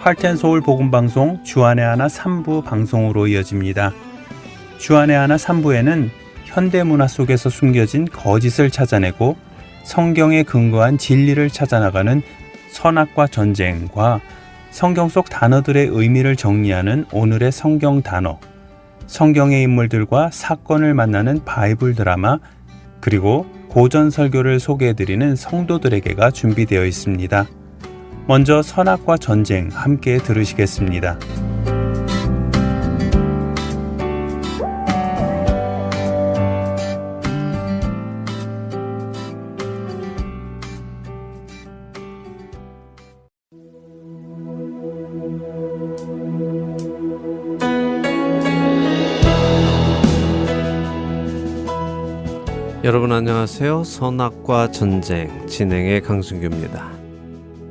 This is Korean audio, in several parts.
할텐서울 복음방송 주안의 하나 3부 방송으로 이어집니다. 주안의 하나 3부에는 현대문화 속에서 숨겨진 거짓을 찾아내고 성경에 근거한 진리를 찾아나가는 선악과 전쟁과 성경 속 단어들의 의미를 정리하는 오늘의 성경 단어, 성경의 인물들과 사건을 만나는 바이블 드라마, 그리고 고전 설교를 소개해드리는 성도들에게가 준비되어 있습니다. 먼저 선악과 전쟁 함께 들으시겠습니다. 여러분 안녕하세요. 선악과 전쟁 진행의 강승규입니다.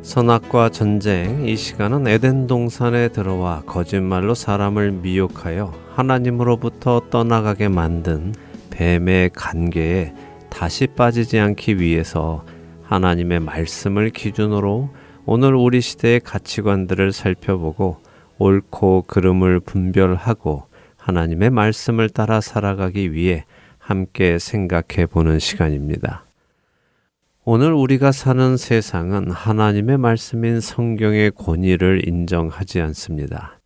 선악과 전쟁, 이 시간은 에덴 동산에 들어와 거짓말로 사람을 미혹하여 하나님으로부터 떠나가게 만든 뱀의 관계에 다시 빠지지 않기 위해서 하나님의 말씀을 기준으로 오늘 우리 시대의 가치관들을 살펴보고 옳고 그름을 분별하고 하나님의 말씀을 따라 살아가기 위해 함께 생각해 보는 시간입니다. 오늘 우리가 사는 세상은 하나님의 말씀인 성경의 권위를 인정하지 않습니다.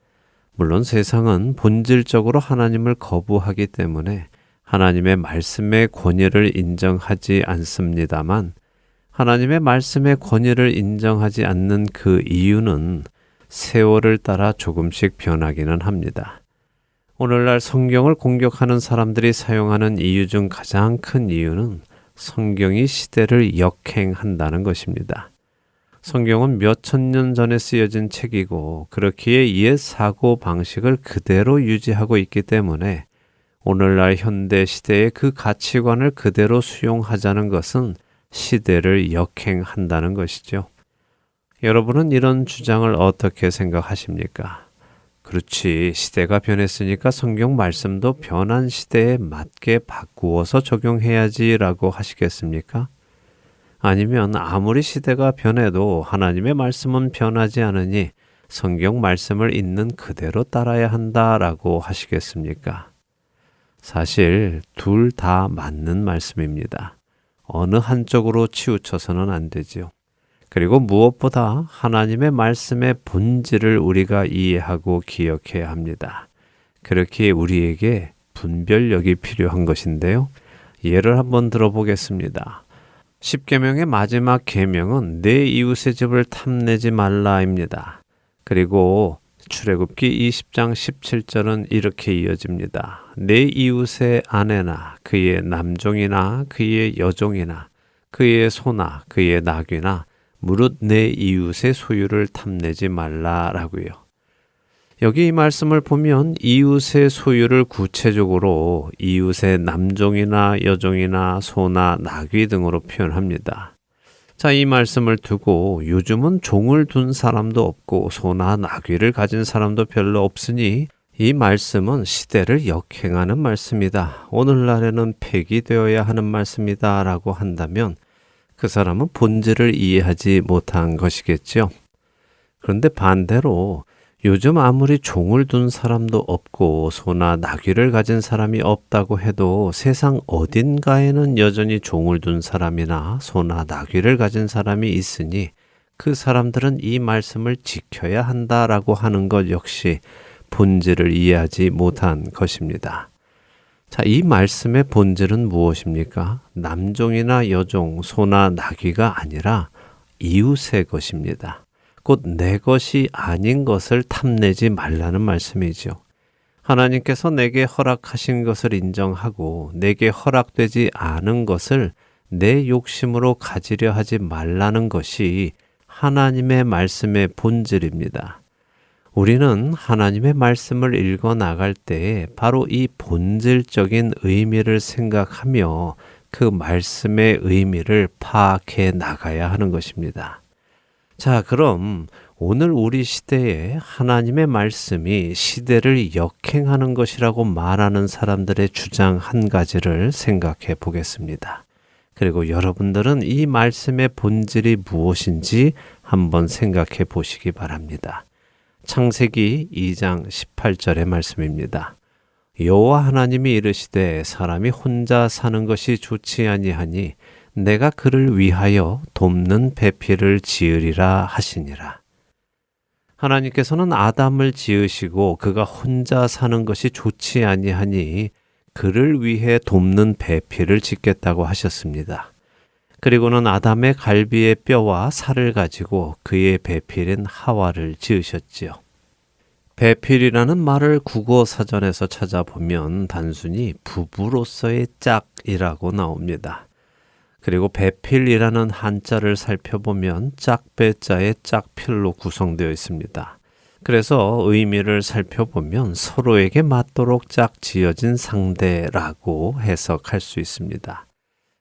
물론 세상은 본질적으로 하나님을 거부하기 때문에 하나님의 말씀의 권위를 인정하지 않습니다만, 하나님의 말씀의 권위를 인정하지 않는 그 이유는 세월을 따라 조금씩 변하기는 합니다. 오늘날 성경을 공격하는 사람들이 사용하는 이유 중 가장 큰 이유는 성경이 시대를 역행한다는 것입니다. 성경은 몇천 년 전에 쓰여진 책이고 그렇기에 옛 사고 방식을 그대로 유지하고 있기 때문에 오늘날 현대 시대의 그 가치관을 그대로 수용하자는 것은 시대를 역행한다는 것이죠. 여러분은 이런 주장을 어떻게 생각하십니까? 그렇지, 시대가 변했으니까 성경 말씀도 변한 시대에 맞게 바꾸어서 적용해야지 라고 하시겠습니까? 아니면 아무리 시대가 변해도 하나님의 말씀은 변하지 않으니 성경 말씀을 있는 그대로 따라야 한다라고 하시겠습니까? 사실 둘 다 맞는 말씀입니다. 어느 한쪽으로 치우쳐서는 안 되지요. 그리고 무엇보다 하나님의 말씀의 본질을 우리가 이해하고 기억해야 합니다. 그렇기에 우리에게 분별력이 필요한 것인데요. 예를 한번 들어보겠습니다. 십계명의 마지막 계명은 내 이웃의 집을 탐내지 말라입니다. 그리고 출애굽기 20장 17절은 이렇게 이어집니다. 내 이웃의 아내나 그의 남종이나 그의 여종이나 그의 소나 그의 나귀나 무릇 내 이웃의 소유를 탐내지 말라라고요. 여기 이 말씀을 보면 이웃의 소유를 구체적으로 이웃의 남종이나 여종이나 소나 나귀 등으로 표현합니다. 자, 이 말씀을 두고 요즘은 종을 둔 사람도 없고 소나 나귀를 가진 사람도 별로 없으니 이 말씀은 시대를 역행하는 말씀이다. 오늘날에는 폐기되어야 하는 말씀이다 라고 한다면 그 사람은 본질을 이해하지 못한 것이겠죠. 그런데 반대로 요즘 아무리 종을 둔 사람도 없고 소나 나귀를 가진 사람이 없다고 해도 세상 어딘가에는 여전히 종을 둔 사람이나 소나 나귀를 가진 사람이 있으니 그 사람들은 이 말씀을 지켜야 한다라고 하는 것 역시 본질을 이해하지 못한 것입니다. 자, 이 말씀의 본질은 무엇입니까? 남종이나 여종, 소나 나귀가 아니라 이웃의 것입니다. 곧 내 것이 아닌 것을 탐내지 말라는 말씀이죠. 하나님께서 내게 허락하신 것을 인정하고 내게 허락되지 않은 것을 내 욕심으로 가지려 하지 말라는 것이 하나님의 말씀의 본질입니다. 우리는 하나님의 말씀을 읽어 나갈 때 바로 이 본질적인 의미를 생각하며 그 말씀의 의미를 파악해 나가야 하는 것입니다. 자, 그럼 오늘 우리 시대에 하나님의 말씀이 시대를 역행하는 것이라고 말하는 사람들의 주장 한 가지를 생각해 보겠습니다. 그리고 여러분들은 이 말씀의 본질이 무엇인지 한번 생각해 보시기 바랍니다. 창세기 2장 18절의 말씀입니다. 여호와 하나님이 이르시되 사람이 혼자 사는 것이 좋지 아니하니 내가 그를 위하여 돕는 배필을 지으리라 하시니라. 하나님께서는 아담을 지으시고 그가 혼자 사는 것이 좋지 아니하니 그를 위해 돕는 배필을 짓겠다고 하셨습니다. 그리고는 아담의 갈비의 뼈와 살을 가지고 그의 배필인 하와를 지으셨지요. 배필이라는 말을 국어 사전에서 찾아보면 단순히 부부로서의 짝이라고 나옵니다. 그리고 배필이라는 한자를 살펴보면 짝배자의 짝필로 구성되어 있습니다. 그래서 의미를 살펴보면 서로에게 맞도록 짝 지어진 상대라고 해석할 수 있습니다.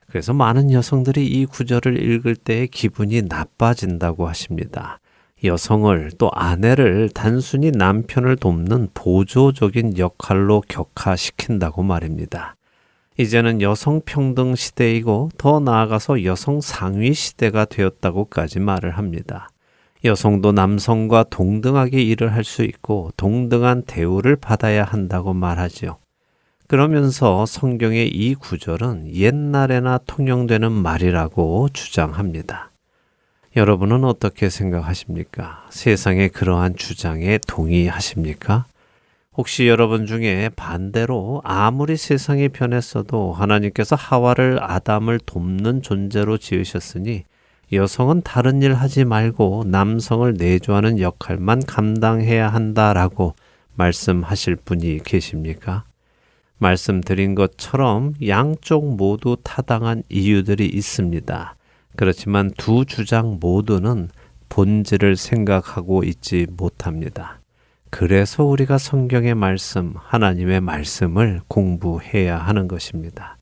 그래서 많은 여성들이 이 구절을 읽을 때 기분이 나빠진다고 하십니다. 여성을 또 아내를 단순히 남편을 돕는 보조적인 역할로 격화시킨다고 말입니다. 이제는 여성 평등 시대이고 더 나아가서 여성 상위 시대가 되었다고까지 말을 합니다. 여성도 남성과 동등하게 일을 할 수 있고 동등한 대우를 받아야 한다고 말하지요. 그러면서 성경의 이 구절은 옛날에나 통용되는 말이라고 주장합니다. 여러분은 어떻게 생각하십니까? 세상의 그러한 주장에 동의하십니까? 혹시 여러분 중에 반대로 아무리 세상이 변했어도 하나님께서 하와를 아담을 돕는 존재로 지으셨으니 여성은 다른 일 하지 말고 남성을 내조하는 역할만 감당해야 한다라고 말씀하실 분이 계십니까? 말씀드린 것처럼 양쪽 모두 타당한 이유들이 있습니다. 그렇지만 두 주장 모두는 본질을 생각하고 있지 못합니다. 그래서 우리가 성경의 말씀, 하나님의 말씀을 공부해야 하는 것입니다.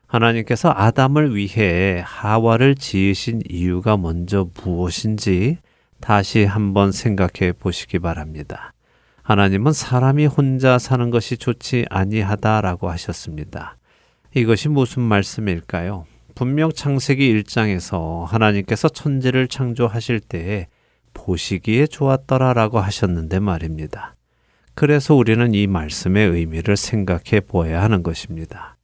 하나님께서 아담을 위해 하와를 지으신 이유가 먼저 무엇인지 다시 한번 생각해 보시기 바랍니다. 하나님은 사람이 혼자 사는 것이 좋지 아니하다라고 하셨습니다. 이것이 무슨 말씀일까요? 분명 창세기 1장에서 하나님께서 천지를 창조하실 때에 보시기에 좋았더라라고 하셨는데 말입니다. 그래서 우리는 이 말씀의 의미를 생각해 보아야 하는 것입니다.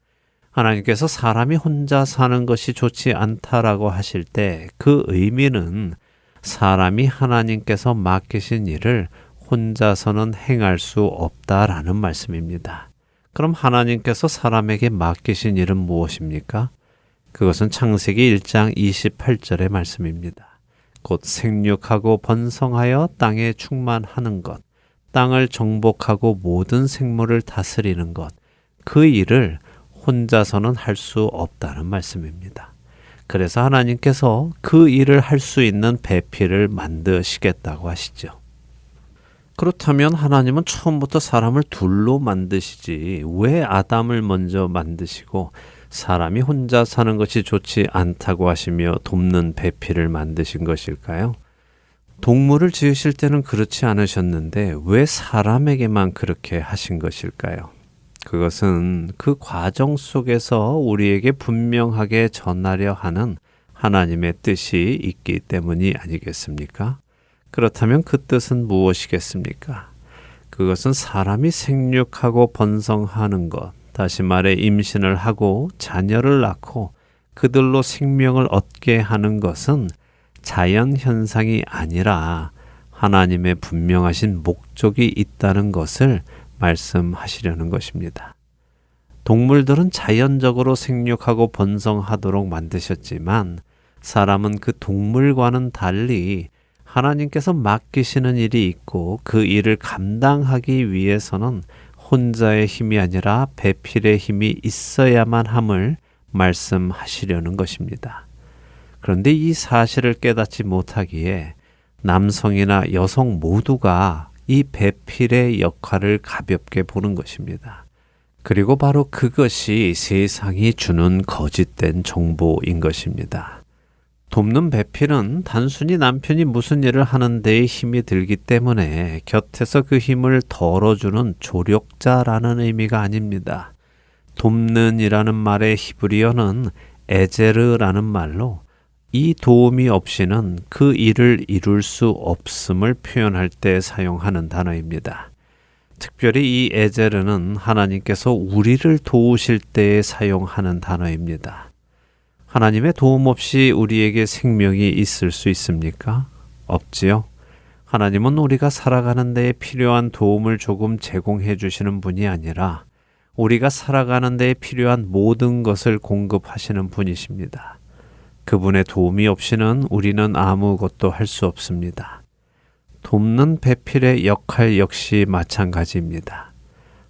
하나님께서 사람이 혼자 사는 것이 좋지 않다라고 하실 때 그 의미는 사람이 하나님께서 맡기신 일을 혼자서는 행할 수 없다라는 말씀입니다. 그럼 하나님께서 사람에게 맡기신 일은 무엇입니까? 그것은 창세기 1장 28절의 말씀입니다. 곧 생육하고 번성하여 땅에 충만하는 것, 땅을 정복하고 모든 생물을 다스리는 것, 그 일을 혼자서는 할 수 없다는 말씀입니다. 그래서 하나님께서 그 일을 할 수 있는 배필을 만드시겠다고 하시죠. 그렇다면 하나님은 처음부터 사람을 둘로 만드시지 왜 아담을 먼저 만드시고 사람이 혼자 사는 것이 좋지 않다고 하시며 돕는 배필을 만드신 것일까요? 동물을 지으실 때는 그렇지 않으셨는데 왜 사람에게만 그렇게 하신 것일까요? 그것은 그 과정 속에서 우리에게 분명하게 전하려 하는 하나님의 뜻이 있기 때문이 아니겠습니까? 그렇다면 그 뜻은 무엇이겠습니까? 그것은 사람이 생육하고 번성하는 것, 다시 말해 임신을 하고 자녀를 낳고 그들로 생명을 얻게 하는 것은 자연 현상이 아니라 하나님의 분명하신 목적이 있다는 것을 말씀하시려는 것입니다. 동물들은 자연적으로 생육하고 번성하도록 만드셨지만 사람은 그 동물과는 달리 하나님께서 맡기시는 일이 있고 그 일을 감당하기 위해서는 혼자의 힘이 아니라 배필의 힘이 있어야만 함을 말씀하시려는 것입니다. 그런데 이 사실을 깨닫지 못하기에 남성이나 여성 모두가 이 배필의 역할을 가볍게 보는 것입니다. 그리고 바로 그것이 세상이 주는 거짓된 정보인 것입니다. 돕는 배필은 단순히 남편이 무슨 일을 하는 데에 힘이 들기 때문에 곁에서 그 힘을 덜어주는 조력자라는 의미가 아닙니다. 돕는이라는 말의 히브리어는 에제르라는 말로 이 도움이 없이는 그 일을 이룰 수 없음을 표현할 때 사용하는 단어입니다. 특별히 이 에제르는 하나님께서 우리를 도우실 때에 사용하는 단어입니다. 하나님의 도움 없이 우리에게 생명이 있을 수 있습니까? 없지요. 하나님은 우리가 살아가는 데에 필요한 도움을 조금 제공해 주시는 분이 아니라 우리가 살아가는 데에 필요한 모든 것을 공급하시는 분이십니다. 그분의 도움이 없이는 우리는 아무것도 할 수 없습니다. 돕는 배필의 역할 역시 마찬가지입니다.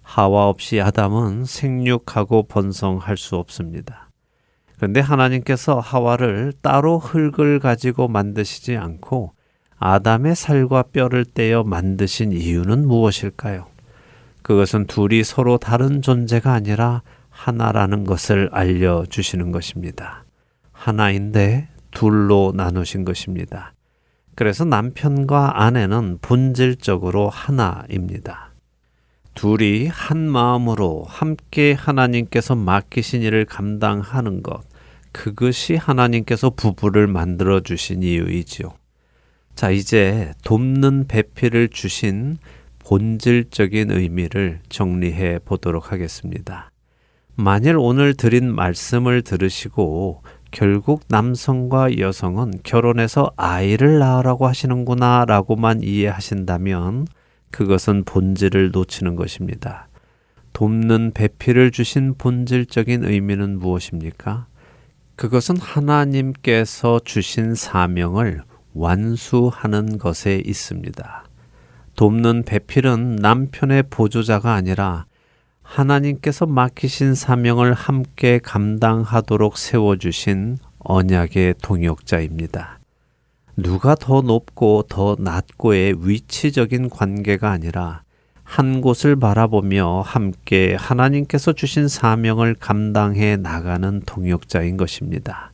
하와 없이 아담은 생육하고 번성할 수 없습니다. 그런데 하나님께서 하와를 따로 흙을 가지고 만드시지 않고 아담의 살과 뼈를 떼어 만드신 이유는 무엇일까요? 그것은 둘이 서로 다른 존재가 아니라 하나라는 것을 알려주시는 것입니다. 하나인데 둘로 나누신 것입니다. 그래서 남편과 아내는 본질적으로 하나입니다. 둘이 한 마음으로 함께 하나님께서 맡기신 일을 감당하는 것, 그것이 하나님께서 부부를 만들어 주신 이유이지요. 자, 이제 돕는 배필을 주신 본질적인 의미를 정리해 보도록 하겠습니다. 만일 오늘 드린 말씀을 들으시고 결국 남성과 여성은 결혼해서 아이를 낳으라고 하시는구나 라고만 이해하신다면 그것은 본질을 놓치는 것입니다. 돕는 배필을 주신 본질적인 의미는 무엇입니까? 그것은 하나님께서 주신 사명을 완수하는 것에 있습니다. 돕는 배필은 남편의 보조자가 아니라 하나님께서 맡기신 사명을 함께 감당하도록 세워주신 언약의 동역자입니다. 누가 더 높고 더 낮고의 위치적인 관계가 아니라 한 곳을 바라보며 함께 하나님께서 주신 사명을 감당해 나가는 동역자인 것입니다.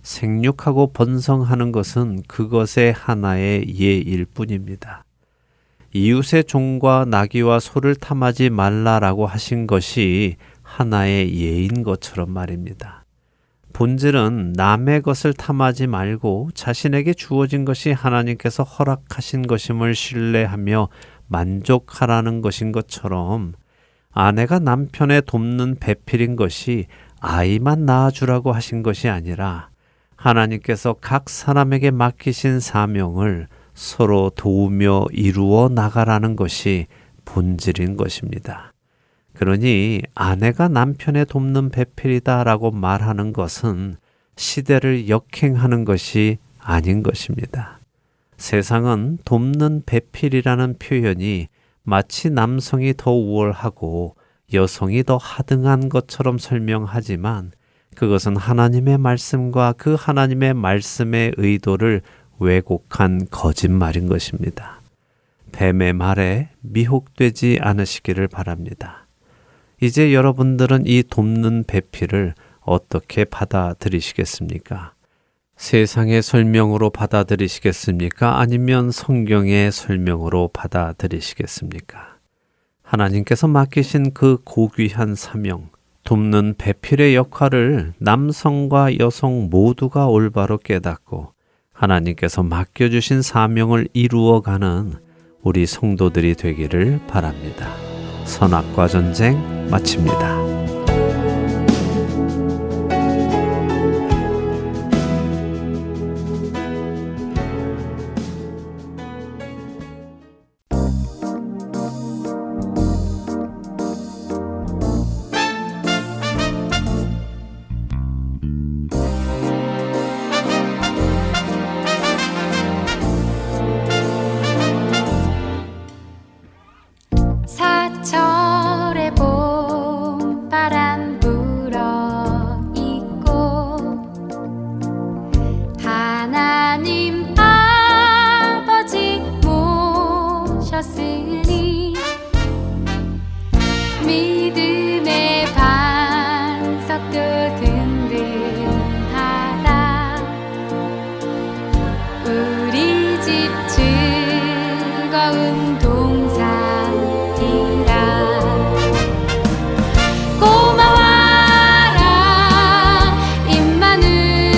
생육하고 번성하는 것은 그것의 하나의 예일 뿐입니다. 이웃의 종과 나귀와 소를 탐하지 말라라고 하신 것이 하나의 예인 것처럼 말입니다. 본질은 남의 것을 탐하지 말고 자신에게 주어진 것이 하나님께서 허락하신 것임을 신뢰하며 만족하라는 것인 것처럼 아내가 남편의 돕는 배필인 것이 아이만 낳아주라고 하신 것이 아니라 하나님께서 각 사람에게 맡기신 사명을 서로 도우며 이루어 나가라는 것이 본질인 것입니다. 그러니 아내가 남편의 돕는 배필이다라고 말하는 것은 시대를 역행하는 것이 아닌 것입니다. 세상은 돕는 배필이라는 표현이 마치 남성이 더 우월하고 여성이 더 하등한 것처럼 설명하지만 그것은 하나님의 말씀과 그 하나님의 말씀의 의도를 왜곡한 거짓말인 것입니다. 뱀의 말에 미혹되지 않으시기를 바랍니다. 이제 여러분들은 이 돕는 배필을 어떻게 받아들이시겠습니까? 세상의 설명으로 받아들이시겠습니까? 아니면 성경의 설명으로 받아들이시겠습니까? 하나님께서 맡기신 그 고귀한 사명, 돕는 배필의 역할을 남성과 여성 모두가 올바로 깨닫고 하나님께서 맡겨주신 사명을 이루어가는 우리 성도들이 되기를 바랍니다. 선악과 전쟁 마칩니다. 사철의 봄바람 불어 있고 하나님 아버지 모셨으니 믿음의 반석도 든든하다. 우리 집 즐거운 고마워라 임마누엘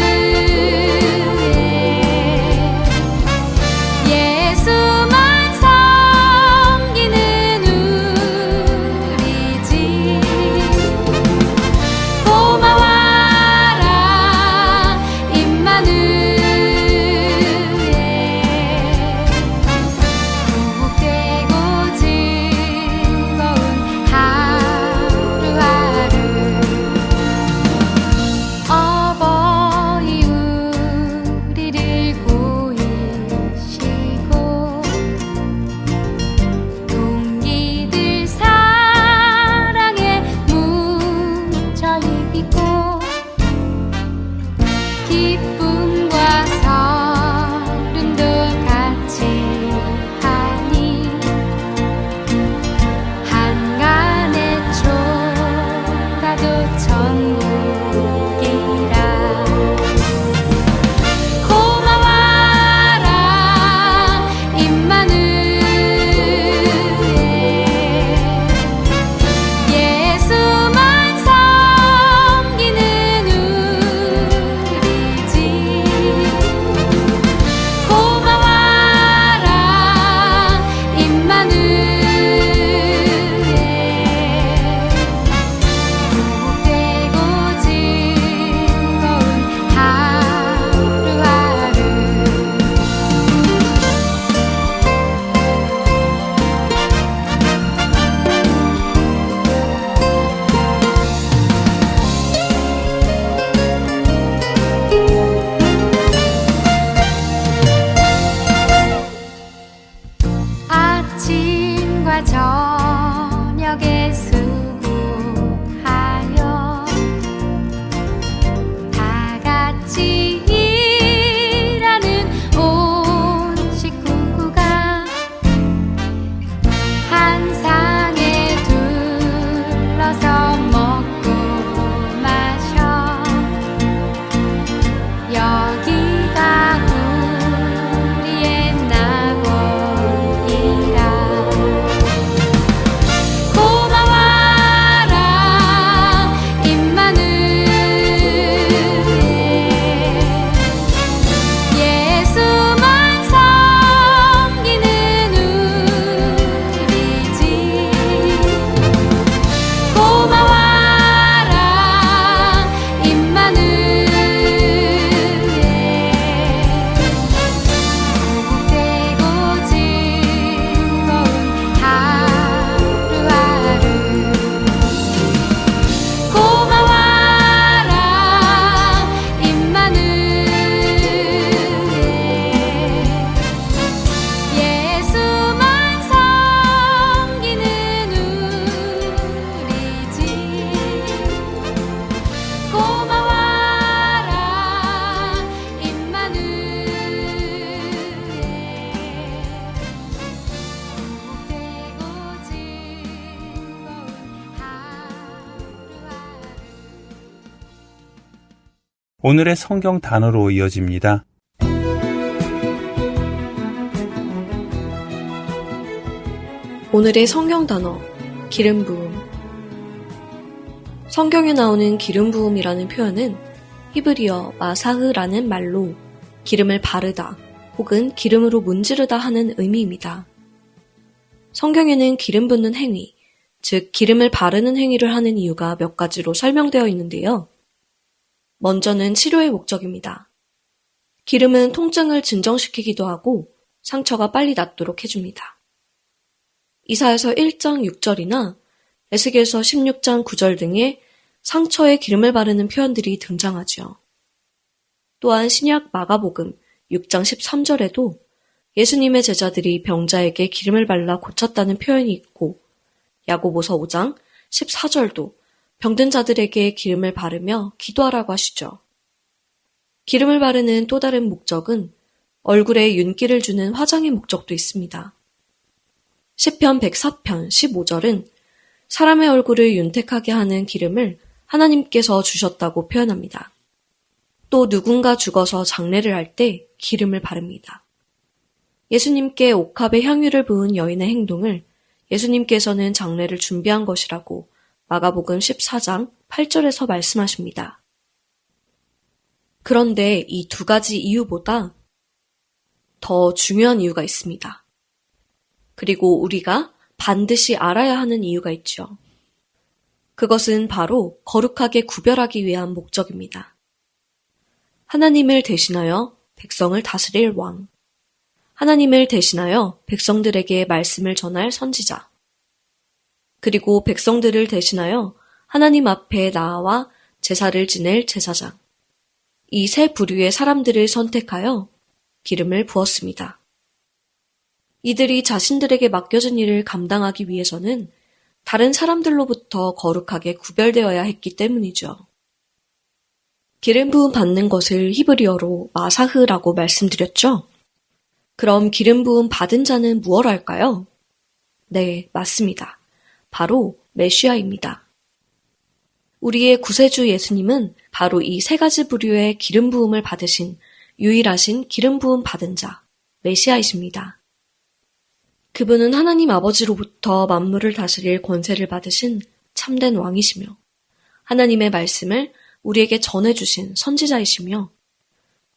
오늘의 성경 단어로 이어집니다. 오늘의 성경 단어, 기름 부음. 성경에 나오는 기름 부음이라는 표현은 히브리어 마사흐라는 말로 기름을 바르다 혹은 기름으로 문지르다 하는 의미입니다. 성경에는 기름 붓는 행위, 즉 기름을 바르는 행위를 하는 이유가 몇 가지로 설명되어 있는데요. 먼저는 치료의 목적입니다. 기름은 통증을 진정시키기도 하고 상처가 빨리 낫도록 해줍니다. 이사야서 1장 6절이나 에스겔서 16장 9절 등의 상처에 기름을 바르는 표현들이 등장하죠. 또한 신약 마가복음 6장 13절에도 예수님의 제자들이 병자에게 기름을 발라 고쳤다는 표현이 있고 야고보서 5장 14절도 병든 자들에게 기름을 바르며 기도하라고 하시죠. 기름을 바르는 또 다른 목적은 얼굴에 윤기를 주는 화장의 목적도 있습니다. 시편 104편 15절은 사람의 얼굴을 윤택하게 하는 기름을 하나님께서 주셨다고 표현합니다. 또 누군가 죽어서 장례를 할 때 기름을 바릅니다. 예수님께 옥합의 향유를 부은 여인의 행동을 예수님께서는 장례를 준비한 것이라고 마가복음 14장 8절에서 말씀하십니다. 그런데 이 두 가지 이유보다 더 중요한 이유가 있습니다. 그리고 우리가 반드시 알아야 하는 이유가 있죠. 그것은 바로 거룩하게 구별하기 위한 목적입니다. 하나님을 대신하여 백성을 다스릴 왕, 하나님을 대신하여 백성들에게 말씀을 전할 선지자, 그리고 백성들을 대신하여 하나님 앞에 나아와 제사를 지낼 제사장, 이 세 부류의 사람들을 선택하여 기름을 부었습니다. 이들이 자신들에게 맡겨진 일을 감당하기 위해서는 다른 사람들로부터 거룩하게 구별되어야 했기 때문이죠. 기름 부음 받는 것을 히브리어로 마사흐라고 말씀드렸죠? 그럼 기름 부음 받은 자는 무엇 할까요? 네, 맞습니다. 바로 메시아입니다. 우리의 구세주 예수님은 바로 이 세 가지 부류의 기름 부음을 받으신 유일하신 기름 부음 받은 자, 메시아이십니다. 그분은 하나님 아버지로부터 만물을 다스릴 권세를 받으신 참된 왕이시며 하나님의 말씀을 우리에게 전해주신 선지자이시며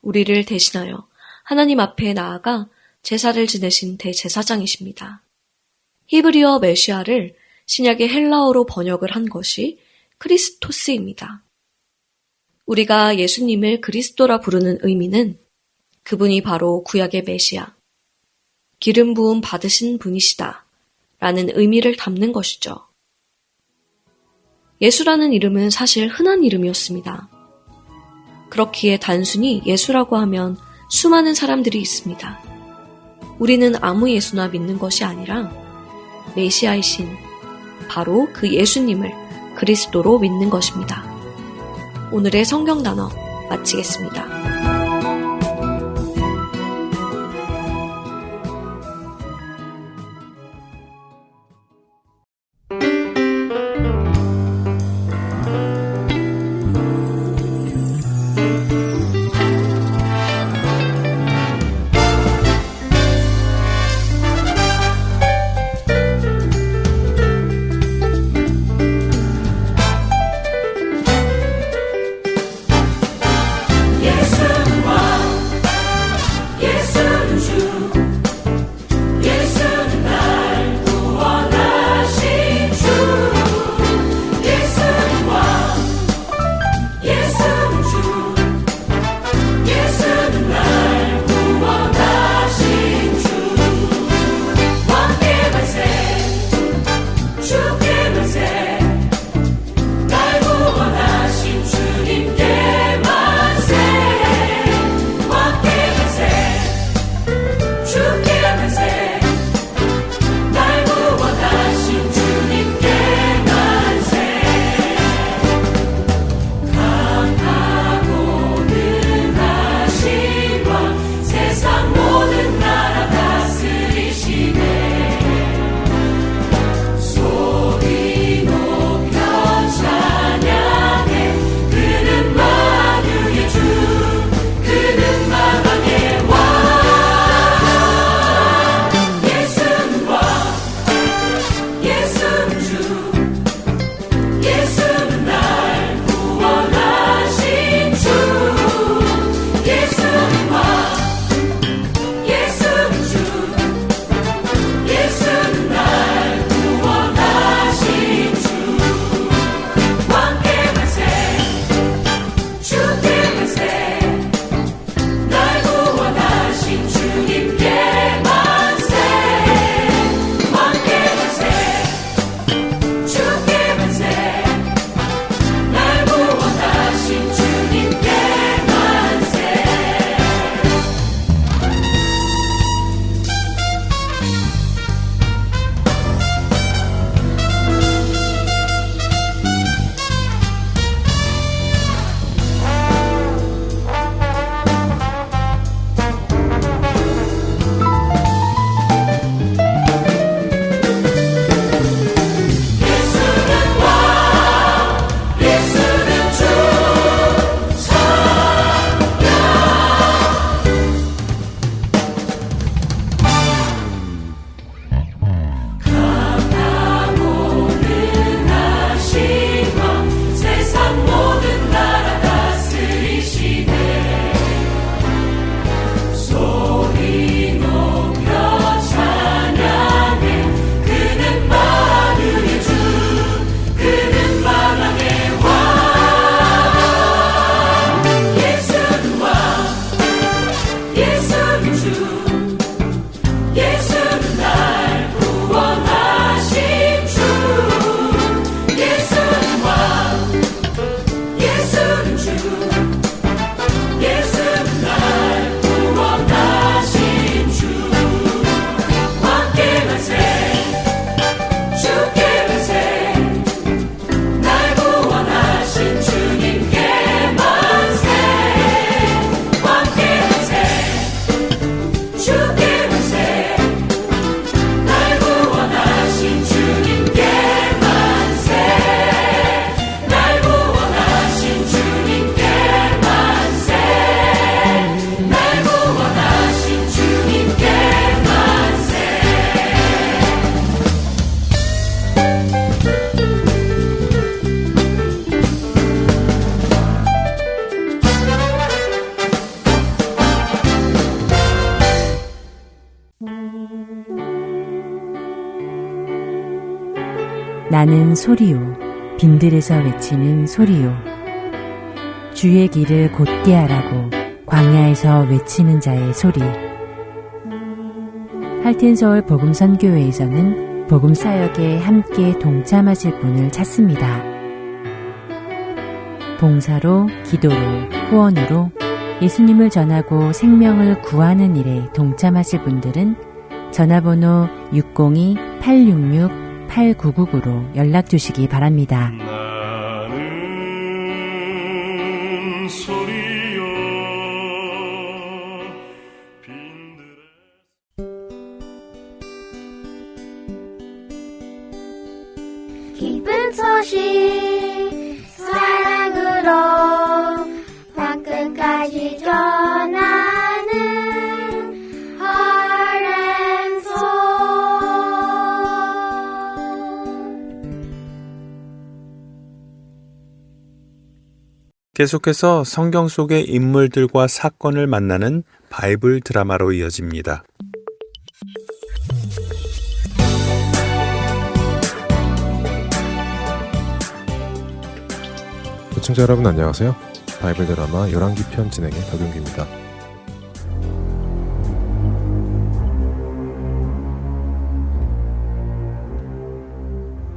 우리를 대신하여 하나님 앞에 나아가 제사를 지내신 대제사장이십니다. 히브리어 메시아를 신약의 헬라어로 번역을 한 것이 크리스토스입니다. 우리가 예수님을 그리스도라 부르는 의미는 그분이 바로 구약의 메시아, 기름 부음 받으신 분이시다 라는 의미를 담는 것이죠. 예수라는 이름은 사실 흔한 이름이었습니다. 그렇기에 단순히 예수라고 하면 수많은 사람들이 있습니다. 우리는 아무 예수나 믿는 것이 아니라 메시아이신 바로 그 예수님을 그리스도로 믿는 것입니다. 오늘의 성경 단어 마치겠습니다. 예수 나는 소리요, 빈들에서 외치는 소리요. 주의 길을 곧게 하라고 광야에서 외치는 자의 소리. 할텐서울 복음선교회에서는 복음 사역에 함께 동참하실 분을 찾습니다. 봉사로, 기도로, 후원으로 예수님을 전하고 생명을 구하는 일에 동참하실 분들은 전화번호 602-866-8999로 연락 주시기 바랍니다. 나는 소리요 기쁜 소식 사랑으로 땅끝까지 전하는 아랜소. 계속해서 성경 속의 인물들과 사건을 만나는 바이블 드라마로 이어집니다. 시청자 여러분 안녕하세요. 바이블 드라마 열왕기 편 진행의 박용규입니다.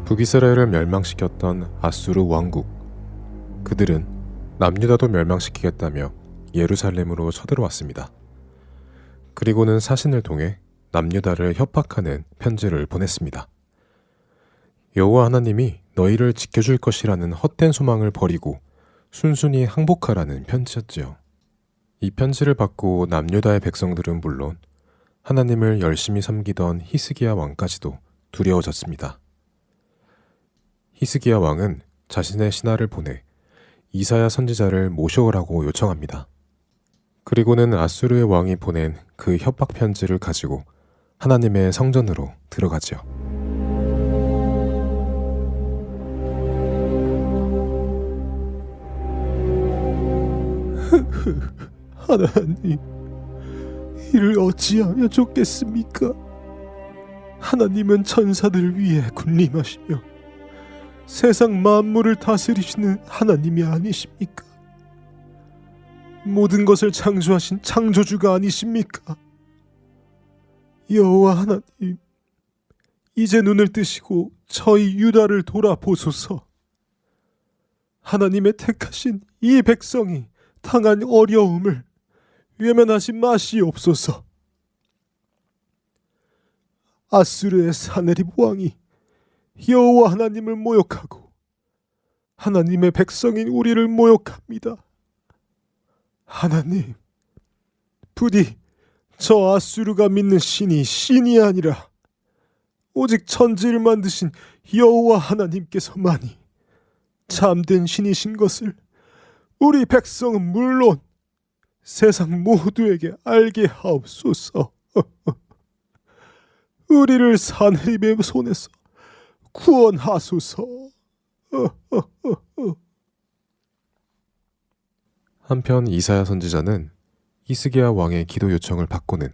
북이스라엘을 멸망시켰던 아수르 왕국. 그들은 남유다도 멸망시키겠다며 예루살렘으로 쳐들어왔습니다. 그리고는 사신을 통해 남유다를 협박하는 편지를 보냈습니다. 여호와 하나님이 너희를 지켜줄 것이라는 헛된 소망을 버리고 순순히 항복하라는 편지였지요. 이 편지를 받고 남유다의 백성들은 물론 하나님을 열심히 섬기던 히스기야 왕까지도 두려워졌습니다. 히스기야 왕은 자신의 신하를 보내 이사야 선지자를 모셔오라고 요청합니다. 그리고는 아수르의 왕이 보낸 그 협박 편지를 가지고 하나님의 성전으로 들어가지요. 하나님, 이를 어찌하며 쫓겠습니까? 하나님은 천사들을 위해 군림하시며 세상 만물을 다스리시는 하나님이 아니십니까? 모든 것을 창조하신 창조주가 아니십니까? 여호와 하나님, 이제 눈을 뜨시고 저희 유다를 돌아보소서. 하나님의 택하신 이 백성이 당한 어려움을 외면하지 마시옵소서. 아수르의 사네립 왕이 여호와 하나님을 모욕하고 하나님의 백성인 우리를 모욕합니다. 하나님, 부디 저 아수르가 믿는 신이 아니라 오직 천지를 만드신 여호와 하나님께서만이 참된 신이신 것을 우리 백성은 물론 세상 모두에게 알게 하옵소서. 우리를 사네립의 손에서 구원하소서. 한편 이사야 선지자는 히스기야 왕의 기도 요청을 받고는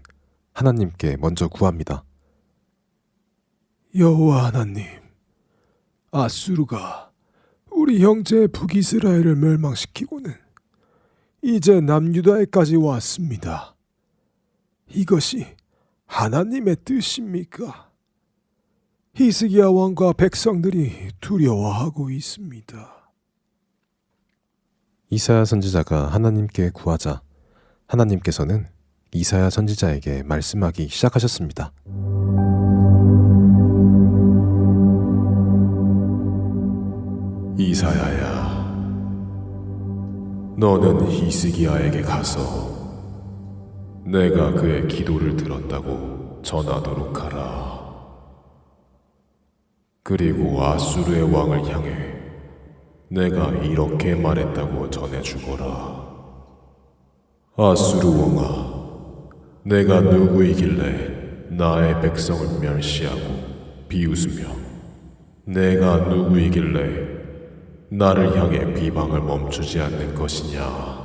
하나님께 먼저 구합니다. 여호와 하나님, 아수르가 우리 형제 북이스라엘을 멸망시키고는 이제 남유다에까지 왔습니다. 이것이 하나님의 뜻입니까? 히스기야 왕과 백성들이 두려워하고 있습니다. 이사야 선지자가 하나님께 구하자 하나님께서는 이사야 선지자에게 말씀하기 시작하셨습니다. 이사야야, 너는 히스기야에게 가서 내가 그의 기도를 들었다고 전하도록 하라. 그리고 아수르의 왕을 향해 내가 이렇게 말했다고 전해주거라. 아수르 왕아, 내가 누구이길래 나의 백성을 멸시하고 비웃으며 내가 누구이길래 나를 향해 비방을 멈추지 않는 것이냐.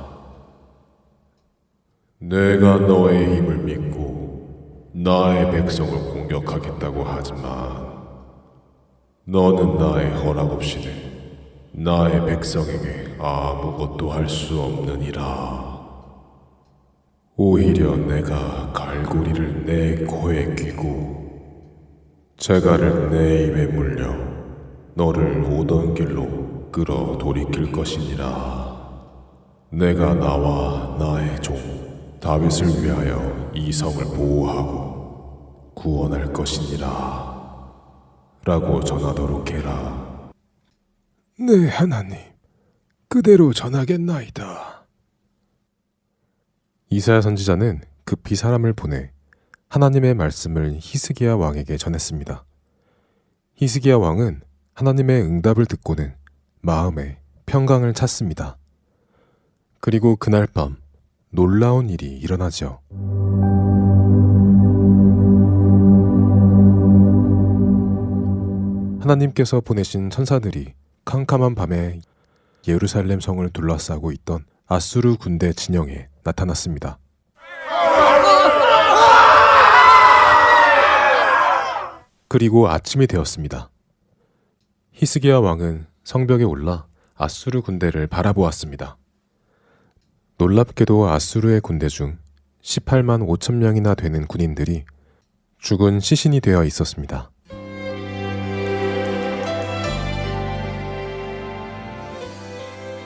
내가 너의 힘을 믿고 나의 백성을 공격하겠다고 하지만 너는 나의 허락 없이는 나의 백성에게 아무것도 할 수 없느니라. 오히려 내가 갈고리를 내 코에 끼고 재갈을 내 입에 물려 너를 오던 길로 끌어 돌이킬 것이니라. 내가 나와 나의 종 다윗을 위하여 이 성을 보호하고 구원할 것이니라. 라고 전하도록 해라. 네, 하나님. 그대로 전하겠나이다. 이사야 선지자는 급히 사람을 보내 하나님의 말씀을 히스기야 왕에게 전했습니다. 히스기야 왕은 하나님의 응답을 듣고는 마음에 평강을 찾습니다. 그리고 그날 밤 놀라운 일이 일어나죠. 하나님께서 보내신 천사들이 캄캄한 밤에 예루살렘 성을 둘러싸고 있던 아수르 군대 진영에 나타났습니다. 그리고 아침이 되었습니다. 히스기야 왕은 성벽에 올라 아수르 군대를 바라보았습니다. 놀랍게도 아수르의 군대 중 18만 5천 명이나 되는 군인들이 죽은 시신이 되어 있었습니다.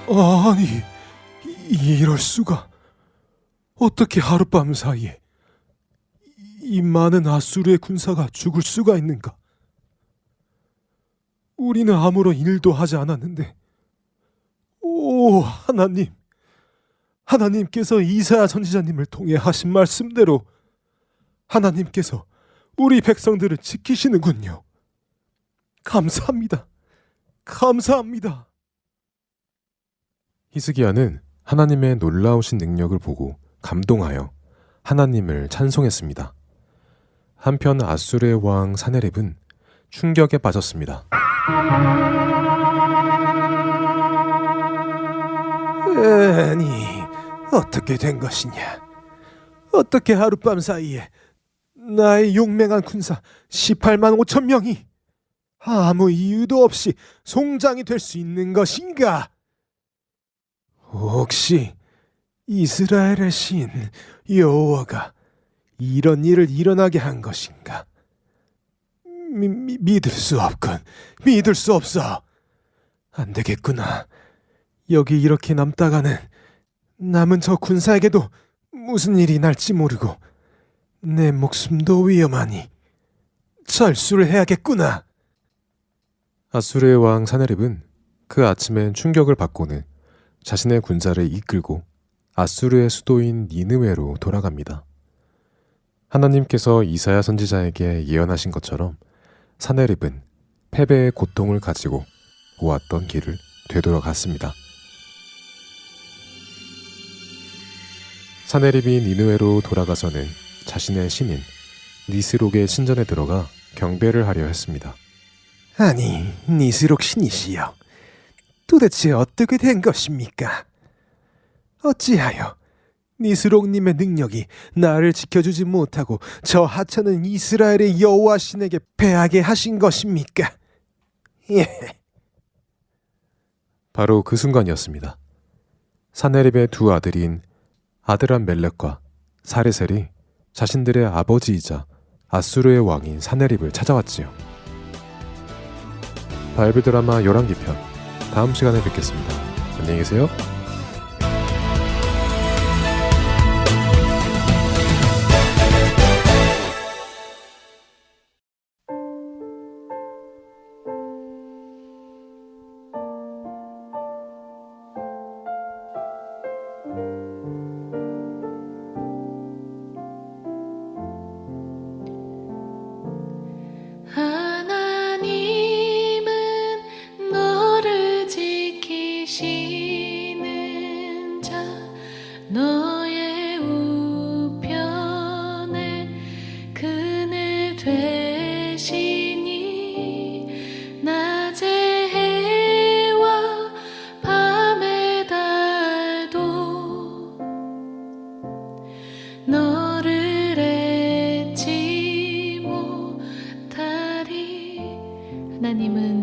아니, 이럴 수가. 어떻게 하룻밤 사이에 이 많은 아수르의 군사가 죽을 수가 있는가? 우리는 아무런 일도 하지 않았는데. 오, 하나님. 하나님께서 이사야 선지자님을 통해 하신 말씀대로 하나님께서 우리 백성들을 지키시는군요. 감사합니다. 감사합니다. 히스기야는 하나님의 놀라우신 능력을 보고 감동하여 하나님을 찬송했습니다. 한편 아수르의 왕 사네립은 충격에 빠졌습니다. 아니, 어떻게 된 것이냐? 어떻게 하룻밤 사이에 나의 용맹한 군사 18만 5천 명이 아무 이유도 없이 송장이 될 수 있는 것인가? 혹시 이스라엘의 신 여호와가 이런 일을 일어나게 한 것인가? 믿을 수 없군. 믿을 수 없어. 안 되겠구나. 여기 이렇게 남다가는 남은 저 군사에게도 무슨 일이 날지 모르고 내 목숨도 위험하니 철수를 해야겠구나. 아수르의 왕 사네립은 그 아침엔 충격을 받고는 자신의 군사를 이끌고 아수르의 수도인 니느웨로 돌아갑니다. 하나님께서 이사야 선지자에게 예언하신 것처럼 사네립은 패배의 고통을 가지고 오았던 길을 되돌아갔습니다. 사네립이 니느웨로 돌아가서는 자신의 신인 니스록의 신전에 들어가 경배를 하려 했습니다. 아니, 니스록 신이시여, 도대체 어떻게 된 것입니까? 어찌하여 니스록님의 능력이 나를 지켜주지 못하고 저 하찮은 이스라엘의 여호와 신에게 패하게 하신 것입니까? 예. 바로 그 순간이었습니다. 사네립의 두 아들인 아드람 멜렉과 사레셀이 자신들의 아버지이자 아수르의 왕인 사네립을 찾아왔지요. 바이블 드라마 11기 편, 다음 시간에 뵙겠습니다. 안녕히 계세요. 하나님은 너를 지키시는 자, 너의 우편에 그네 되시니 낮의 해와 밤의 달도 너를 잊지 못하리. 하나님은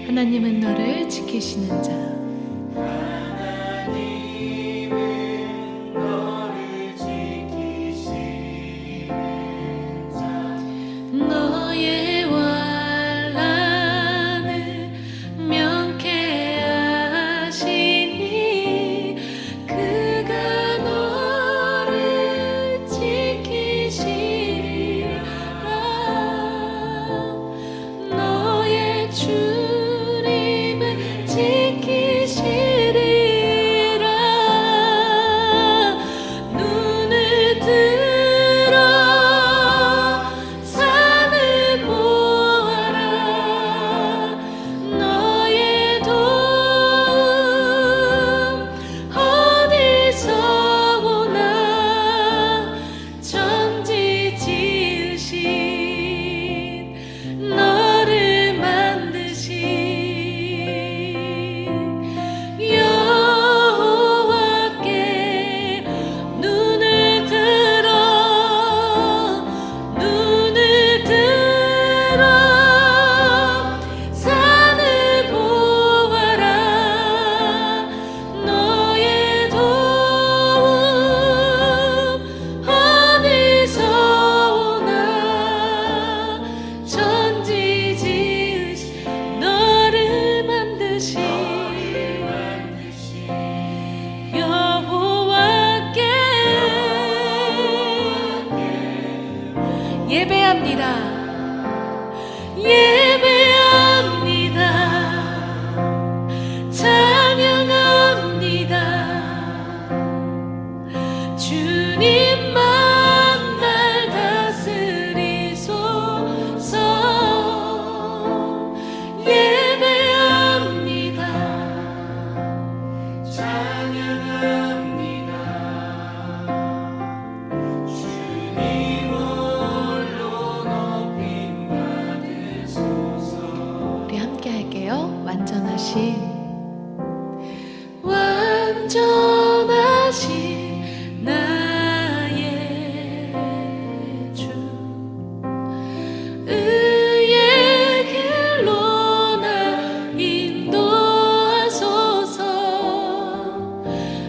하나님은 너를 지키시는 자. 너의 환난을 명쾌하시니 그가 너를 지키시리라. 너의 주님을 지키시리라. 눈을 들어 산을 보아라. 너의 도움 어디서 오나. 천지 지으신 너를 만드신 여호와께 눈을 들어 산을 보아라. 너의 도움 어디서 오나. 천지 지으신 너를 만드신 여호와께 예배합니다. 예배합니다. 찬양합니다. 주님만 날 다스리소서. 예배합니다. 찬양합니다. 주님 홀로 높임 받으소서. 우리 함께 할게요. 완전하신 나의 주. 의의 길로 나 인도하소서.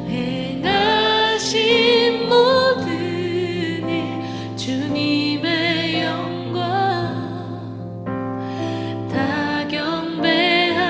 행하신 모든 일 주님의 영광 다 경배합니다.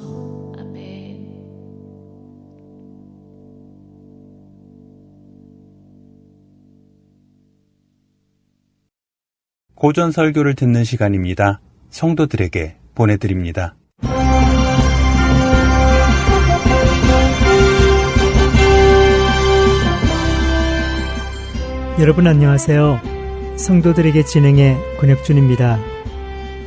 주옵소서. 아멘. 고전 설교를 듣는 시간입니다. 성도들에게 보내드립니다. 여러분 안녕하세요. 성도들에게 진행의 권혁준입니다.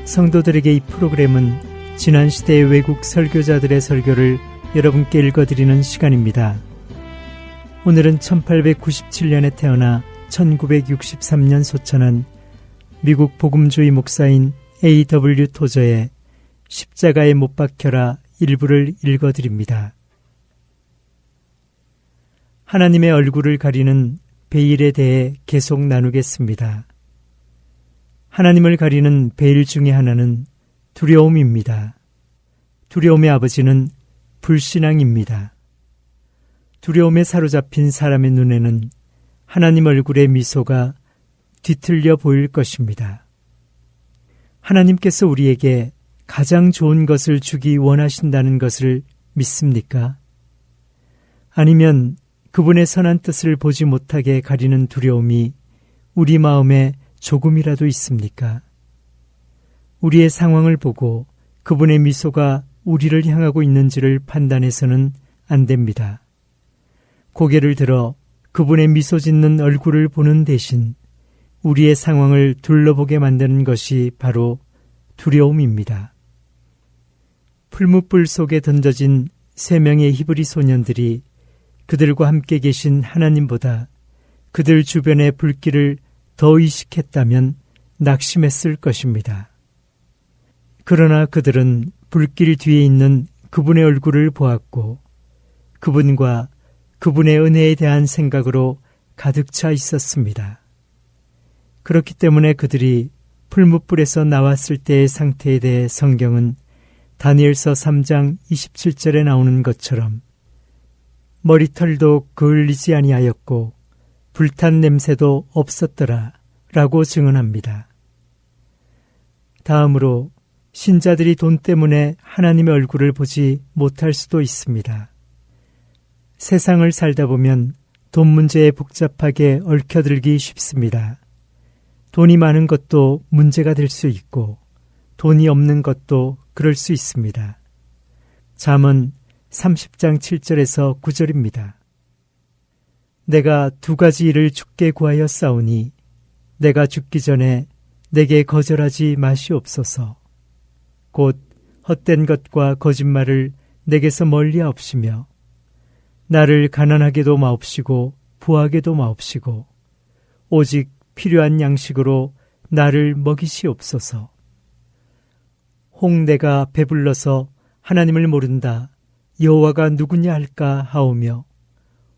성도들에게 이 프로그램은 지난 시대의 외국 설교자들의 설교를 여러분께 읽어드리는 시간입니다. 오늘은 1897년에 태어나 1963년 소천한 미국 복음주의 목사인 A.W. 토저의 십자가에 못 박혀라 일부를 읽어드립니다. 하나님의 얼굴을 가리는 베일에 대해 계속 나누겠습니다. 하나님을 가리는 베일 중에 하나는 두려움입니다. 두려움의 아버지는 불신앙입니다. 두려움에 사로잡힌 사람의 눈에는 하나님 얼굴의 미소가 뒤틀려 보일 것입니다. 하나님께서 우리에게 가장 좋은 것을 주기 원하신다는 것을 믿습니까? 아니면 그분의 선한 뜻을 보지 못하게 가리는 두려움이 우리 마음에 조금이라도 있습니까? 우리의 상황을 보고 그분의 미소가 우리를 향하고 있는지를 판단해서는 안 됩니다. 고개를 들어 그분의 미소 짓는 얼굴을 보는 대신 우리의 상황을 둘러보게 만드는 것이 바로 두려움입니다. 풀무불 속에 던져진 3명의 히브리 소년들이 그들과 함께 계신 하나님보다 그들 주변의 불길을 더 의식했다면 낙심했을 것입니다. 그러나 그들은 불길 뒤에 있는 그분의 얼굴을 보았고 그분과 그분의 은혜에 대한 생각으로 가득 차 있었습니다. 그렇기 때문에 그들이 풀무불에서 나왔을 때의 상태에 대해 성경은 다니엘서 3장 27절에 나오는 것처럼 머리털도 그을리지 아니하였고 불탄 냄새도 없었더라 라고 증언합니다. 다음으로 신자들이 돈 때문에 하나님의 얼굴을 보지 못할 수도 있습니다. 세상을 살다 보면 돈 문제에 복잡하게 얽혀들기 쉽습니다. 돈이 많은 것도 문제가 될 수 있고 돈이 없는 것도 그럴 수 있습니다. 잠언 30장 7절에서 9절입니다. 내가 2가지 일을 주께 구하여 싸우니 내가 죽기 전에 내게 거절하지 마시옵소서. 곧 헛된 것과 거짓말을 내게서 멀리 하옵시며 나를 가난하게도 마옵시고 부하게도 마옵시고 오직 필요한 양식으로 나를 먹이시옵소서. 혹 내가 배불러서 하나님을 모른다 여호와가 누구냐 할까 하오며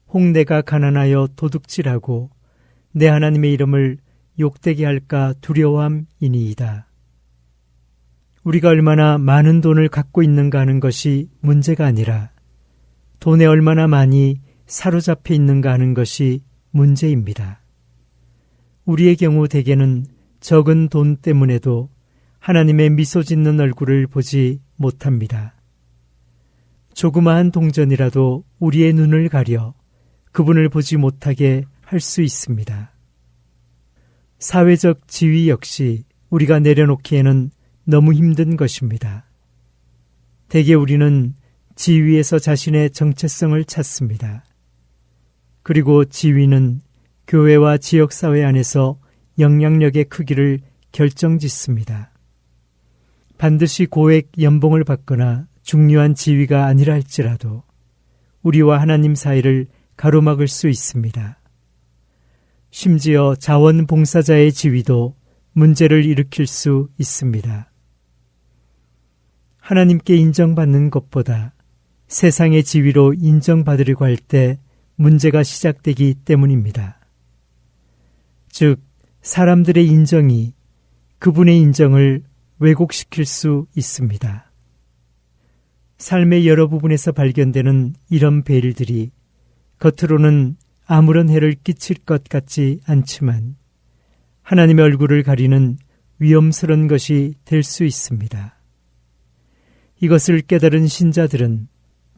혹 내가 가난하여 도둑질하고 내 하나님의 이름을 욕되게 할까 두려워함이니이다. 우리가 얼마나 많은 돈을 갖고 있는가 하는 것이 문제가 아니라 돈에 얼마나 많이 사로잡혀 있는가 하는 것이 문제입니다. 우리의 경우 대개는 적은 돈 때문에도 하나님의 미소 짓는 얼굴을 보지 못합니다. 조그마한 동전이라도 우리의 눈을 가려 그분을 보지 못하게 할 수 있습니다. 사회적 지위 역시 우리가 내려놓기에는 너무 힘든 것입니다. 대개 우리는 지위에서 자신의 정체성을 찾습니다. 그리고 지위는 교회와 지역사회 안에서 영향력의 크기를 결정짓습니다. 반드시 고액 연봉을 받거나 중요한 지위가 아니라 할지라도 우리와 하나님 사이를 가로막을 수 있습니다. 심지어 자원봉사자의 지위도 문제를 일으킬 수 있습니다. 하나님께 인정받는 것보다 세상의 지위로 인정받으려고 할 때 문제가 시작되기 때문입니다. 즉, 사람들의 인정이 그분의 인정을 왜곡시킬 수 있습니다. 삶의 여러 부분에서 발견되는 이런 베일들이 겉으로는 아무런 해를 끼칠 것 같지 않지만 하나님의 얼굴을 가리는 위험스러운 것이 될 수 있습니다. 이것을 깨달은 신자들은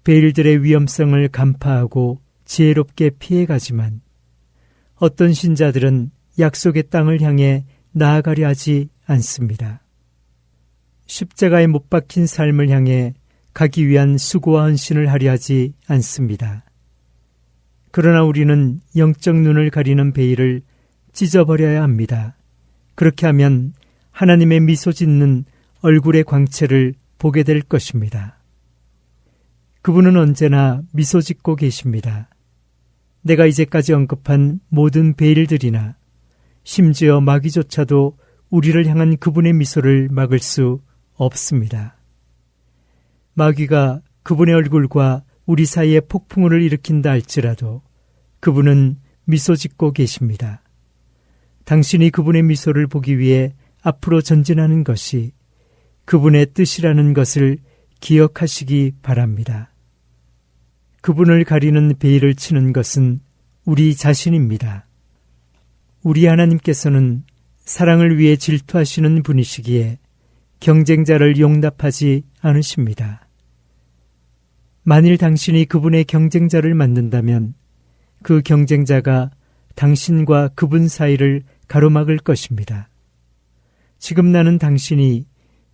베일들의 위험성을 간파하고 지혜롭게 피해가지만 어떤 신자들은 약속의 땅을 향해 나아가려 하지 않습니다. 십자가에 못 박힌 삶을 향해 가기 위한 수고와 헌신을 하려 하지 않습니다. 그러나 우리는 영적 눈을 가리는 베일을 찢어버려야 합니다. 그렇게 하면 하나님의 미소 짓는 얼굴의 광채를 보게 될 것입니다. 그분은 언제나 미소 짓고 계십니다. 내가 이제까지 언급한 모든 베일들이나 심지어 마귀조차도 우리를 향한 그분의 미소를 막을 수 없습니다. 마귀가 그분의 얼굴과 우리 사이에 폭풍우를 일으킨다 할지라도 그분은 미소 짓고 계십니다. 당신이 그분의 미소를 보기 위해 앞으로 전진하는 것이 그분의 뜻이라는 것을 기억하시기 바랍니다. 그분을 가리는 베일을 치는 것은 우리 자신입니다. 우리 하나님께서는 사랑을 위해 질투하시는 분이시기에 경쟁자를 용납하지 않으십니다. 만일 당신이 그분의 경쟁자를 만든다면 그 경쟁자가 당신과 그분 사이를 가로막을 것입니다. 지금 나는 당신이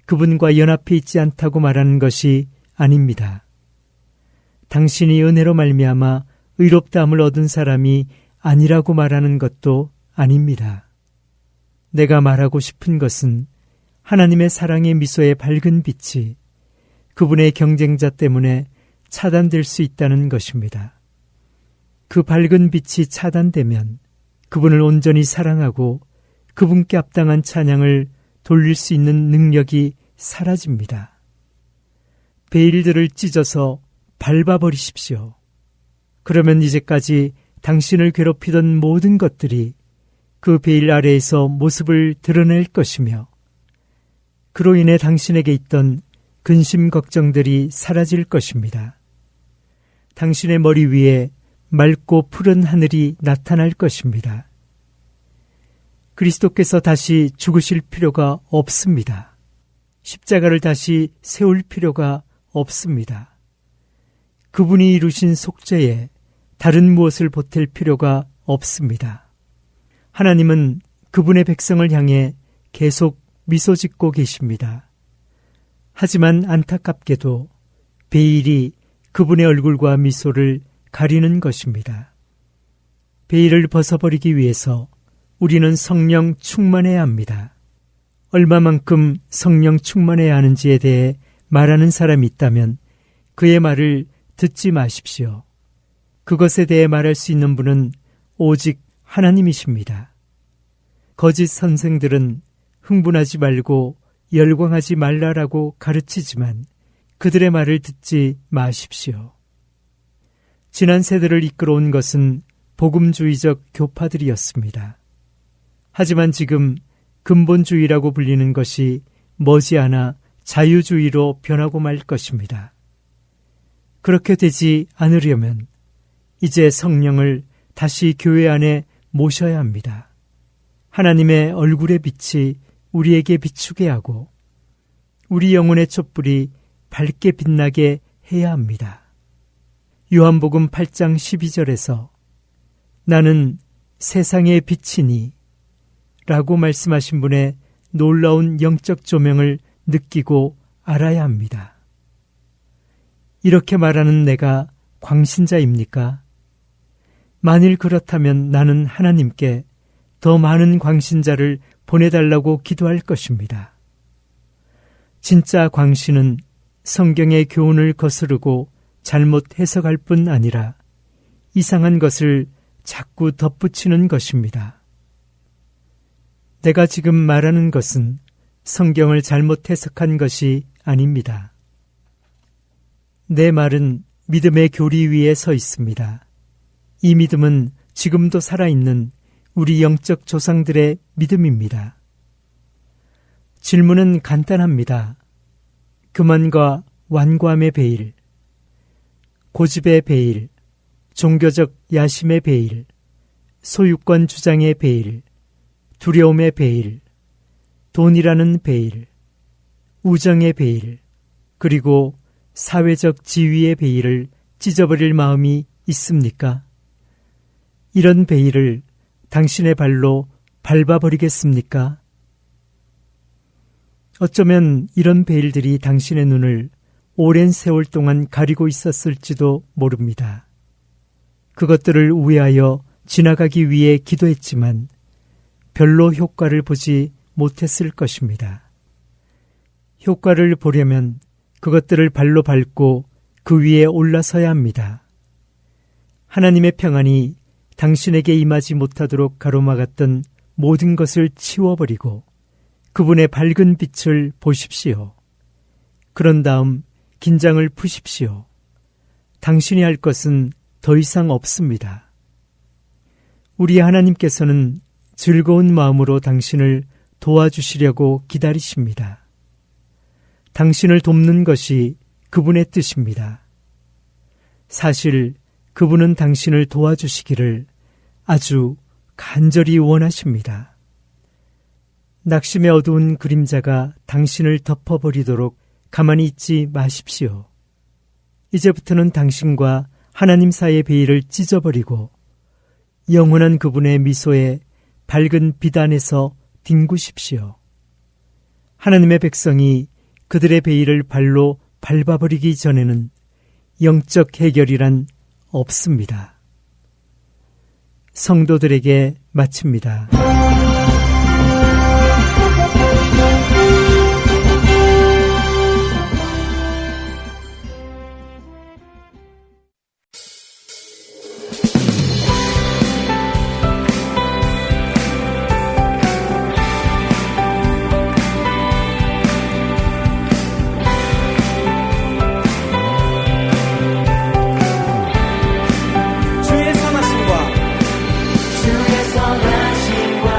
그분과 연합해 있지 않다고 말하는 것이 아닙니다. 당신이 은혜로 말미암아 의롭다함을 얻은 사람이 아니라고 말하는 것도 아닙니다. 내가 말하고 싶은 것은 하나님의 사랑의 미소의 밝은 빛이 그분의 경쟁자 때문에 차단될 수 있다는 것입니다. 그 밝은 빛이 차단되면 그분을 온전히 사랑하고 그분께 합당한 찬양을 돌릴 수 있는 능력이 사라집니다. 베일들을 찢어서 밟아버리십시오. 그러면 이제까지 당신을 괴롭히던 모든 것들이 그 베일 아래에서 모습을 드러낼 것이며 그로 인해 당신에게 있던 근심 걱정들이 사라질 것입니다. 당신의 머리 위에 맑고 푸른 하늘이 나타날 것입니다. 그리스도께서 다시 죽으실 필요가 없습니다. 십자가를 다시 세울 필요가 없습니다. 그분이 이루신 속죄에 다른 무엇을 보탤 필요가 없습니다. 하나님은 그분의 백성을 향해 계속 미소 짓고 계십니다. 하지만 안타깝게도 베일이 그분의 얼굴과 미소를 가리는 것입니다. 베일을 벗어버리기 위해서 우리는 성령 충만해야 합니다. 얼마만큼 성령 충만해야 하는지에 대해 말하는 사람이 있다면 그의 말을 듣지 마십시오. 그것에 대해 말할 수 있는 분은 오직 하나님이십니다. 거짓 선생들은 흥분하지 말고 열광하지 말라라고 가르치지만 그들의 말을 듣지 마십시오. 지난 세대를 이끌어온 것은 복음주의적 교파들이었습니다. 하지만 지금 근본주의라고 불리는 것이 머지않아 자유주의로 변하고 말 것입니다. 그렇게 되지 않으려면 이제 성령을 다시 교회 안에 모셔야 합니다. 하나님의 얼굴의 빛이 우리에게 비추게 하고 우리 영혼의 촛불이 밝게 빛나게 해야 합니다. 요한복음 8장 12절에서 나는 세상의 빛이니 라고 말씀하신 분의 놀라운 영적 조명을 느끼고 알아야 합니다. 이렇게 말하는 내가 광신자입니까? 만일 그렇다면 나는 하나님께 더 많은 광신자를 보내달라고 기도할 것입니다. 진짜 광신은 성경의 교훈을 거스르고 잘못 해석할 뿐 아니라 이상한 것을 자꾸 덧붙이는 것입니다. 내가 지금 말하는 것은 성경을 잘못 해석한 것이 아닙니다. 내 말은 믿음의 교리 위에 서 있습니다. 이 믿음은 지금도 살아있는 우리 영적 조상들의 믿음입니다. 질문은 간단합니다. 교만과 완고함의 베일, 고집의 베일, 종교적 야심의 베일, 소유권 주장의 베일, 두려움의 베일, 돈이라는 베일, 우정의 베일, 그리고 사회적 지위의 베일을 찢어버릴 마음이 있습니까? 이런 베일을 당신의 발로 밟아버리겠습니까? 어쩌면 이런 베일들이 당신의 눈을 오랜 세월 동안 가리고 있었을지도 모릅니다. 그것들을 우회하여 지나가기 위해 기도했지만 별로 효과를 보지 못했을 것입니다. 효과를 보려면 그것들을 발로 밟고 그 위에 올라서야 합니다. 하나님의 평안이 당신에게 임하지 못하도록 가로막았던 모든 것을 치워버리고 그분의 밝은 빛을 보십시오. 그런 다음 긴장을 푸십시오. 당신이 할 것은 더 이상 없습니다. 우리 하나님께서는 즐거운 마음으로 당신을 도와주시려고 기다리십니다. 당신을 돕는 것이 그분의 뜻입니다. 사실 그분은 당신을 도와주시기를 아주 간절히 원하십니다. 낙심의 어두운 그림자가 당신을 덮어버리도록 가만히 있지 마십시오. 이제부터는 당신과 하나님 사이의 베일을 찢어버리고 영원한 그분의 미소에 밝은 빛 안에서 뒹구십시오. 하나님의 백성이 그들의 베일을 발로 밟아버리기 전에는 영적 해결이란 없습니다. 성도들에게 마칩니다. 주의 선하심과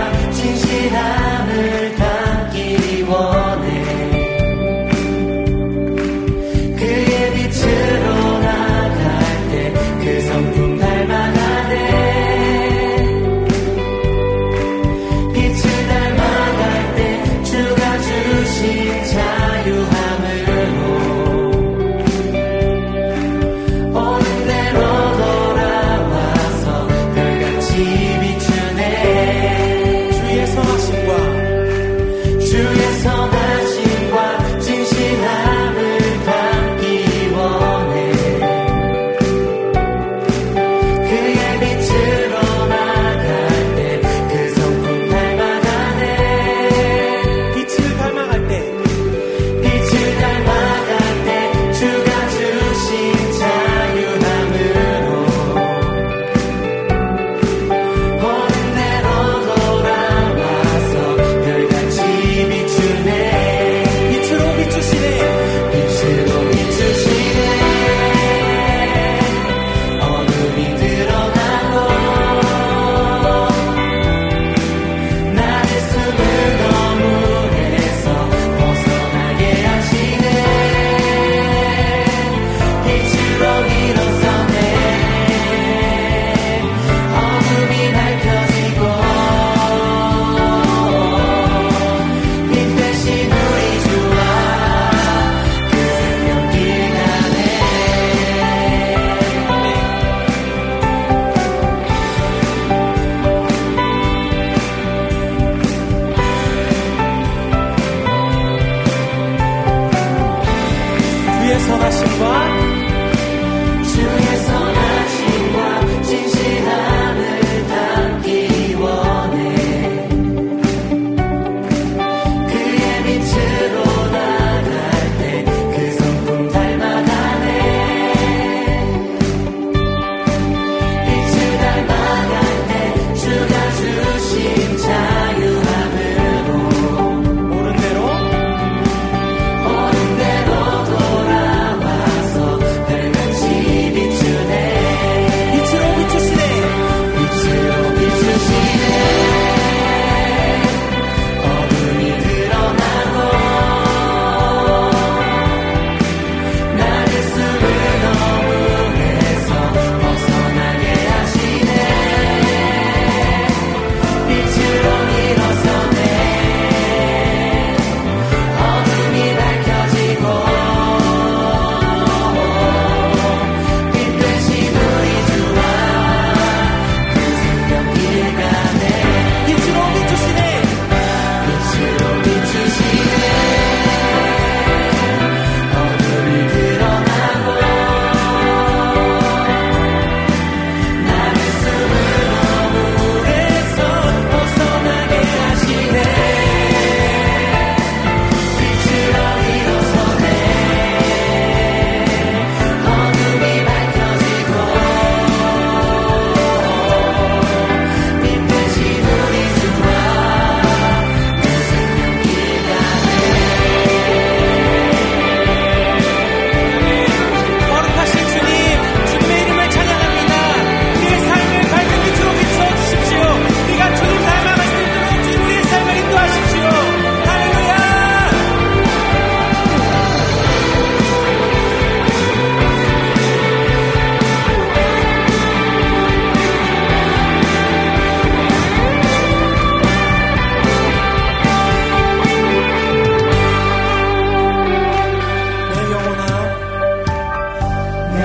내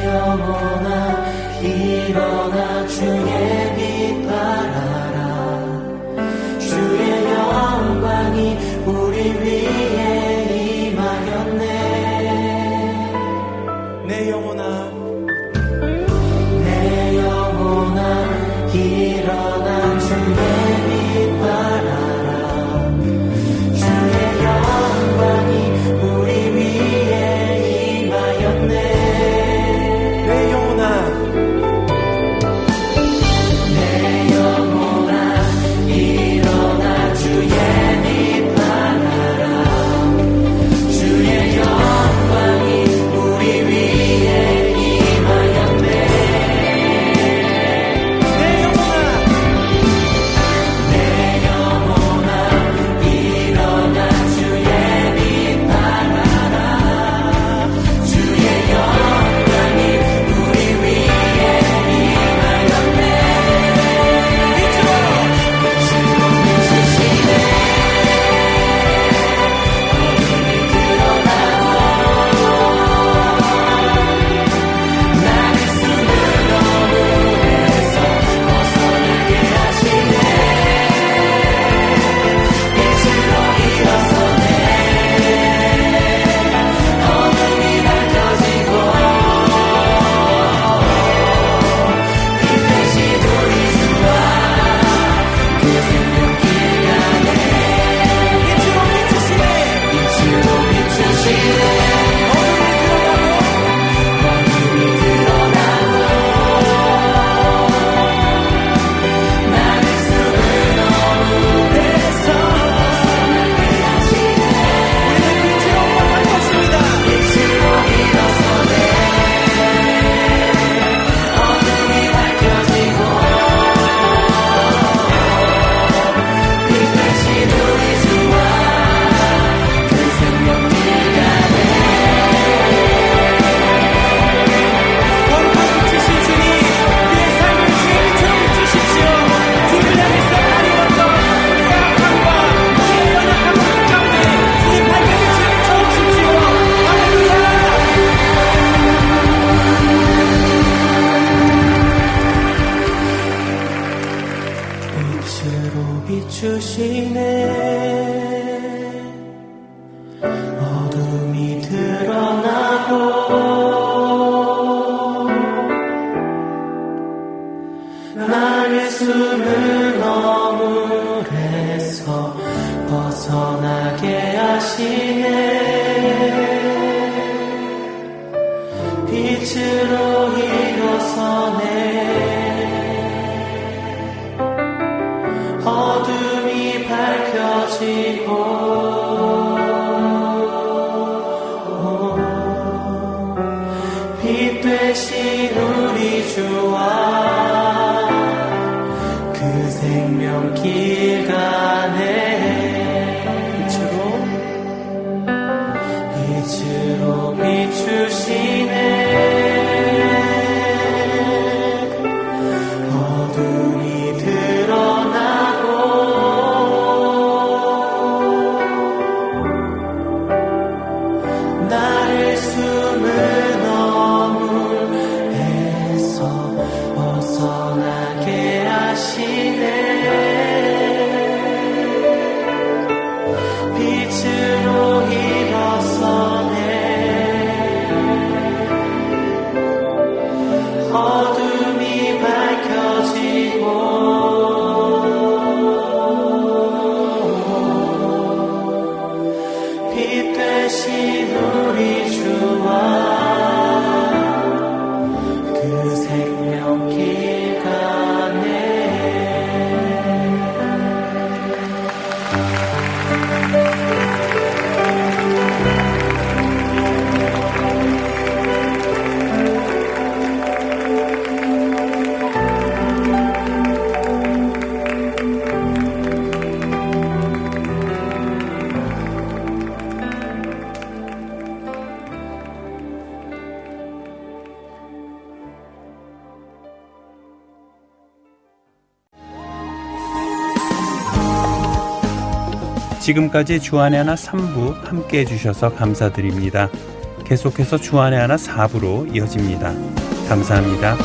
영혼아 일어나 주의 빛 발하라. 주의 영광이 우리 위에 임하였네. 내 영혼아 일어나 주의 빛 발하라. 주의 영광이 우리 위에 임하였네. 내 영혼아 일어나 주의 빛 발하라. 주의 영광이 우리 위에 임하였네. 비추시네. 어둠이 드러나고 나의 숨은 어물에서 벗어나게 하시네. 빛으로 일어서네. 어둠이 밝혀지고 빛 되신 우리 주와 그 생명길 가네. 빛으로 비추시네. 어둠이 드러나고 나를 숨은 어물에서 벗어나게 하시네. 빛으로 일어서네. 어둠이 밝혀지고 빛 되신 우리 주와 그 생명길 가네. 지금까지 주안의 하나 3부 함께 해주셔서 감사드립니다. 계속해서 주안의 하나 4부로 이어집니다. 감사합니다.